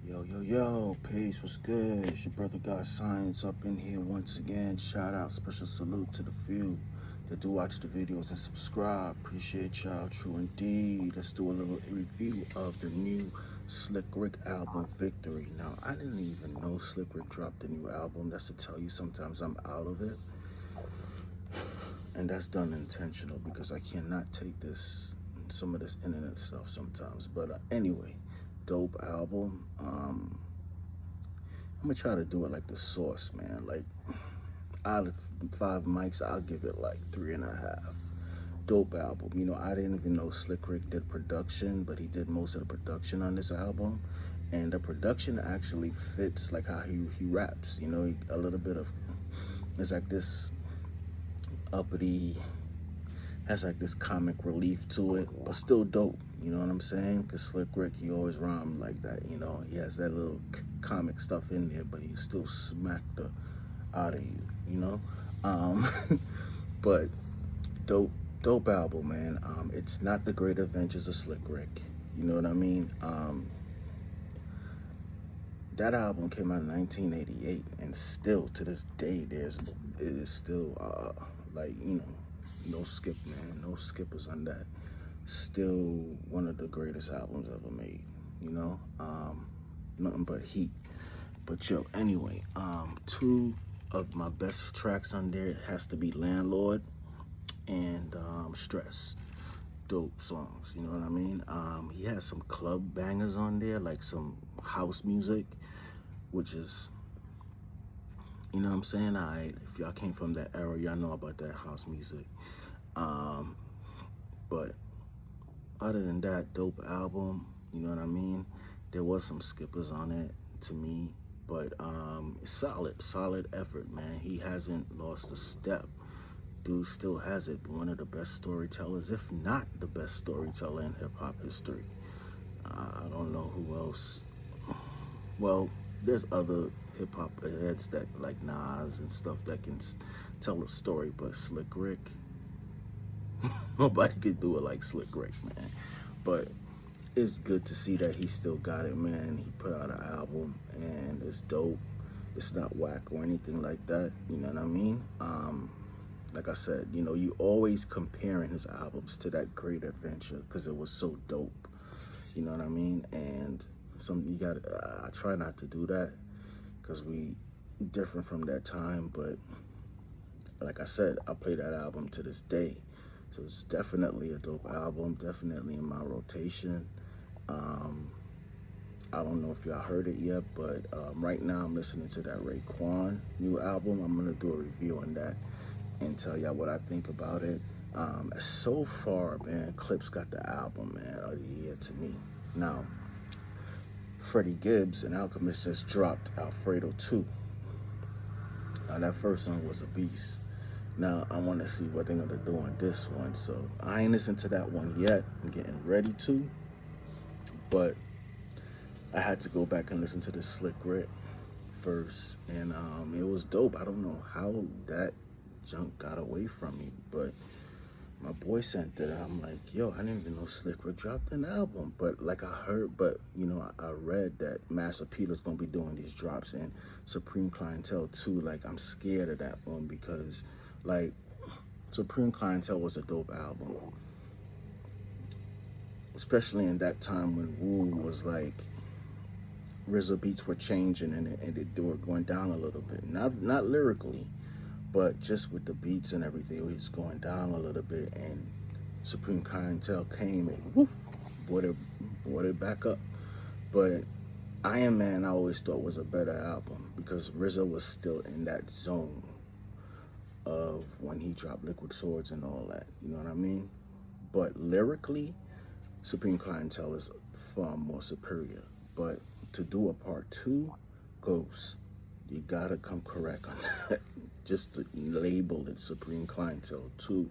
Yo, peace, what's good? It's your brother God Science up in here once again. Shout out, special salute to the few that do watch the videos and subscribe. Appreciate y'all, true indeed. Let's do a little review of the new Slick Rick album, Victory. Now, I didn't even know Slick Rick dropped a new album. That's to tell you sometimes I'm out of it. And that's done intentional because I cannot take some of this internet stuff sometimes. But anyway, dope album. I'm gonna try to do it like the Source, man. Like out of 5 mics, I'll give it like 3.5. Dope album. I didn't even know Slick Rick did production, but he did most of the production on this album, and the production actually fits like how he raps. A little bit of it's like this uppity, has like this comic relief to it, but still dope. You know what I'm saying? Because Slick Rick, he always rhymed like that. He has that little comic stuff in there, but he still smack the out of you. Um, but dope album, man. It's not the Great Adventures of Slick Rick. You know what I mean? That album came out in 1988, and still to this day, it is still like no skip, man. No skippers on that. Still one of the greatest albums ever made. Nothing but heat. But yo, anyway, two of my best tracks on there has to be Landlord and Stress. Dope songs, you know what I mean? He has some club bangers on there, like some house music, which is, you know what I'm saying? If y'all came from that era, y'all know about that house music. But other than that, dope album, you know what I mean? There was some skippers on it to me, but it's solid effort, man. He hasn't lost a step. Dude still has it. One of the best storytellers, if not the best storyteller in hip-hop history. I don't know who else. Well, there's other hip-hop heads that like Nas and stuff that can tell a story, but Slick Rick, nobody could do it like Slick Rick, man. But it's good to see that he still got it, man. He put out an album, and it's dope. It's not whack or anything like that, you know what I mean? Like I said, you always comparing his albums to that Great Adventure because it was so dope. You know what I mean? And I try not to do that because we different from that time. But like I said, I play that album to this day. So it's definitely a dope album, definitely in my rotation. I don't know if y'all heard it yet, but right now I'm listening to that Raekwon new album. I'm gonna do a review on that and tell y'all what I think about it. So far, man, Clips got the album, man, of the year to me. Now, Freddie Gibbs and Alchemist just dropped Alfredo 2. Now, that first one was a beast. Now, I want to see what they're going to do on this one. So, I ain't listened to that one yet. I'm getting ready to. But I had to go back and listen to the Slick Rick first. And it was dope. I don't know how that junk got away from me, but my boy sent it. I'm like, yo, I didn't even know Slick Rick dropped an album. But like I heard, I read that Master Peter's gonna be doing these drops, and Supreme Clientele too. Like, I'm scared of that one because like Supreme Clientele was a dope album, especially in that time when Wu was like, RZA beats were changing and they were going down a little bit, not lyrically, but just with the beats and everything, it was going down a little bit, and Supreme Clientele came and whoop, brought it back up. But Iron Man, I always thought was a better album because RZA was still in that zone of when he dropped Liquid Swords and all that, you know what I mean? But lyrically, Supreme Clientele is far more superior. But to do a part 2, Ghost, you gotta come correct on that. Just to label it Supreme Clientele 2,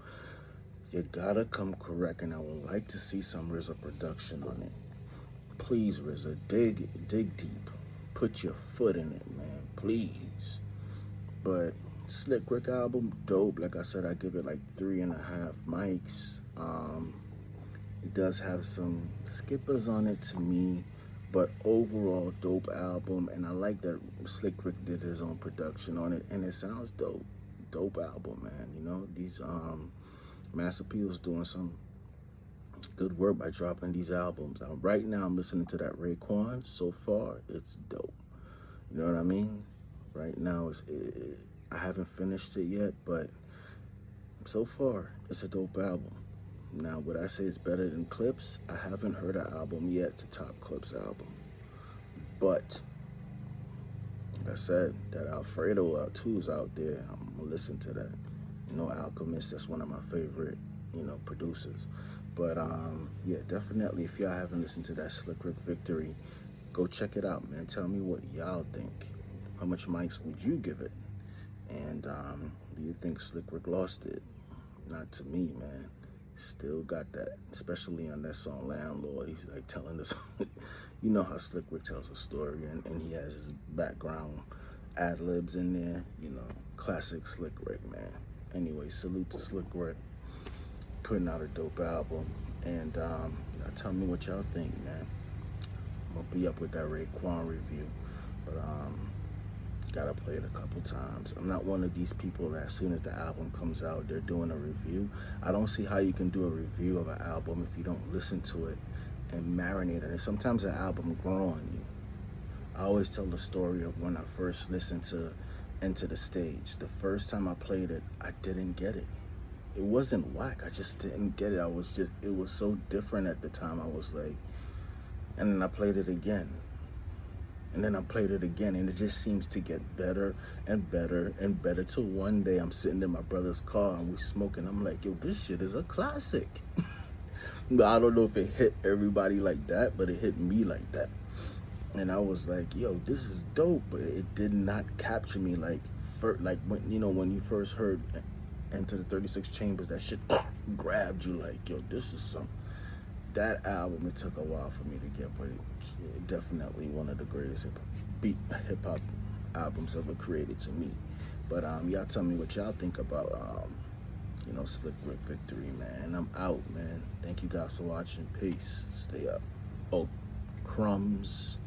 you gotta come correct, and I would like to see some RZA production on it. Please, RZA, dig deep. Put your foot in it, man, please. But Slick Rick album, dope. Like I said, I give it like 3.5 mics. It does have some skippers on it to me, But overall, dope album, and I like that Slick Rick did his own production on it, and it sounds dope. Dope album, man. You know, these Master P was doing some good work by dropping these albums. Right now, I'm listening to that Raekwon. So far, it's dope. You know what I mean? Right now, I haven't finished it yet, but so far, it's a dope album. Now, would I say it's better than Clips? I haven't heard an album yet to top Clips album. But, like I said, that Alfredo 2 is out there. I'm going to listen to that. You know, Alchemist, that's one of my favorite, producers. But, yeah, definitely, if y'all haven't listened to that Slick Rick Victory, go check it out, man. Tell me what y'all think. How much mics would you give it? And do you think Slick Rick lost it? Not to me, man. Still got that, especially on that song Landlord. He's like telling us, you know how Slick Rick tells a story, and he has his background ad-libs in there, classic Slick Rick, man. Anyway, salute to Slick Rick, putting out a dope album, and y'all tell me what y'all think, man. I'm gonna be up with that Raekwon review, but gotta play it a couple times. I'm not one of these people that as soon as the album comes out, they're doing a review. I don't see how you can do a review of an album if you don't listen to it and marinate it. And sometimes an album grow on you. I always tell the story of when I first listened to Enter the Stage. The first time I played it, I didn't get it. It wasn't whack, I just didn't get it. It was so different at the time. I was like, and then I played it again. And then I played it again, and it just seems to get better and better and better. Till one day I'm sitting in my brother's car and we smoking. I'm like, yo, this shit is a classic. I don't know if it hit everybody like that, but it hit me like that. And I was like, yo, this is dope, but it did not capture me like when you first heard Enter the 36 Chambers, that shit grabbed you like, yo, this is some. That album, it took a while for me to get, but it definitely one of the greatest hip hop albums ever created to me. But y'all tell me what y'all think about Slick Rick Victory, man. I'm out, man. Thank you guys for watching. Peace. Stay up. Oh, crumbs.